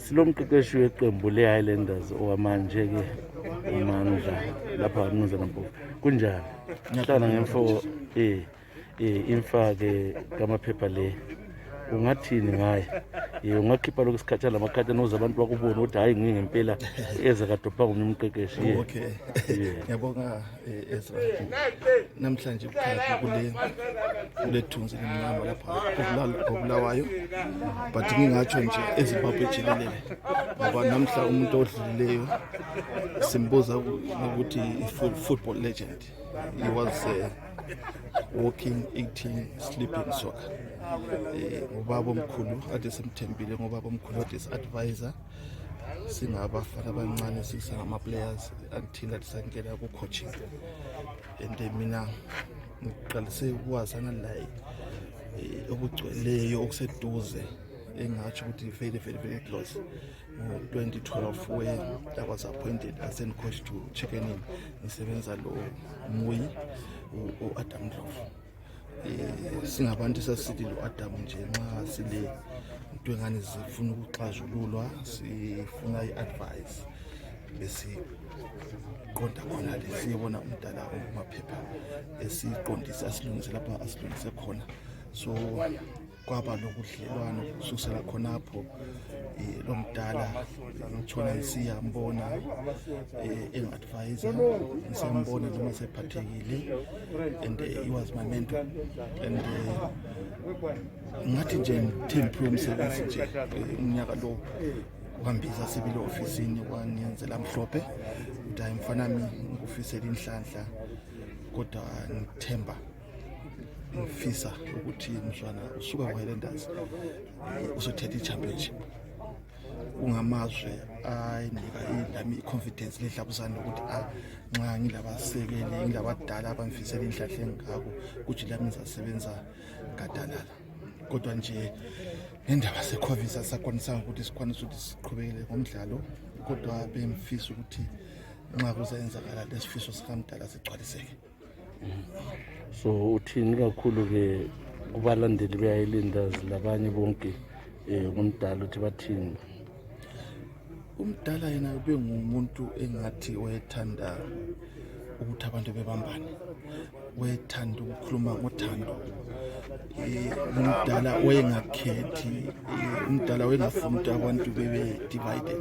silomqeqeshi weqembu le-Highlanders owamanje ke uMandla lapha eMnumzana Mpofu kunjani hlala ngemfo imfake kamaphepha le ungathini ngaye ungakhipha lokhu isikhathana lamakhadi anoze abantu bakubona ukuthi hayi ngingempela eze kadopha ngomunye umqeqeshi okay ngiyabonga Ezra namhlanje bukhali kule thunzi lemnyama lapha obulawayo but ngingatsho nje eZimbabwe jikelele ngoba namhla umuntu odlulileyo simbuza ukuthi football legend he was walking, eating, sleeping soccer. Ngobaba omkhulu ade simthembile ngobaba omkhulu ade advisor singabafana abancane sisangama players until atisangena ku coaching and mina ngiqalise ukwazana naye okugcweleyo okuseduze engathi ukuthi very close. 2012 when I was appointed as a coach to Chicken Inn ngisebenza lo Muyi uAdam Ndlovu singabantu sasithi lo Adam nje nxa sile into engane zifuna ukuxazululwa sifuna iadvice bese konta khona lesiyibona umdala umaphepha esiqondisa asilungise lapha asilungise khona so kwaba lokudlelwana kususela khonapho lo mdala ngithola isiyambona engadvisor ngisambona noma sephathekile and he was my mentor and ngathi nje ngithempe umsebenzi nje unyaka lo uhambisa sibile ofisini wangenzela mhlophe ukuthi ayimfana mina ngufisela inhlanhla kodwa ngithemba ngifisa ukuthi mshwana usuka ku-Highlanders uzothatha i-championship ungamazwe ayinika ilami i-confidence ledlabuzane ukuthi nxa ngilabasekeli ngilabadala abangifisela inhlahla engako kuthi lami ngizasebenza gadalala kodwa nje ngendaba se-COVID asakwanisanga ukuthi sikwanise ukuthi siqhubekele ngomdlalo kodwa bengifisa ukuthi nxa kuzayenzakala lesifiso sikamdala sigcwaliseke. So uthini kakhulu ke kubalandeli be-Highlanders labanye bonke umdala uthi bathini? Umdala yena bengumuntu engathi wayethanda ukuthi abantu bebambane, wayethanda ukukhuluma ngothando, umdala wayengakhethi, umdala wayengafuni ukuthi abantu bebe divided.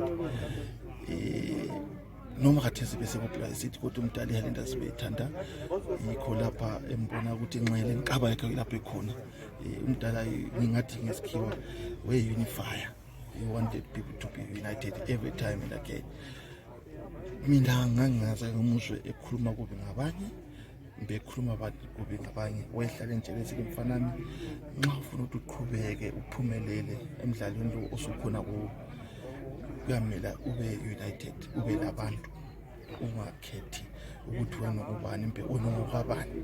Noma khathesi bese kuphila sithi kodwa umdala iHighlanders beyithanda yikho lapha embona ukuthi inxele inkaba yakhe lapha ekhona umdala ngingathi ngesikhiwa we-unifier. He wanted people to be united every time and again. Mina ngangaza ngumuzwe ekhuluma kubi ngabanye bekhuluma abantu kubi ngabanye wehlala njalo sithi mfanami nxa ufuna ukuthi uqhubeke uphumelele emidlalweni lo osukhona kuyamela ube united ube labantu ungakhethi ukuthi wena ubani impe onokubani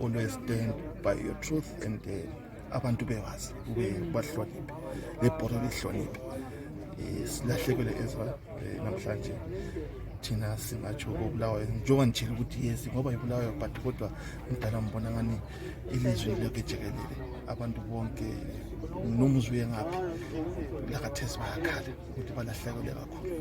always stand by your truth and abantu bewazi ube bahloniphe lebhola lihloniphe silahlekele Ezra namhlanje thina singatsho ubulawayo njengoba ngitshela ukuthi yes ngoba ibulawayo but kodwa umdala mbona ngani ilizwe lokho ejekelele abantu bonke nomuzwe ngaphi lakathesi bayakhala ukuthi balahlekele kakhulu.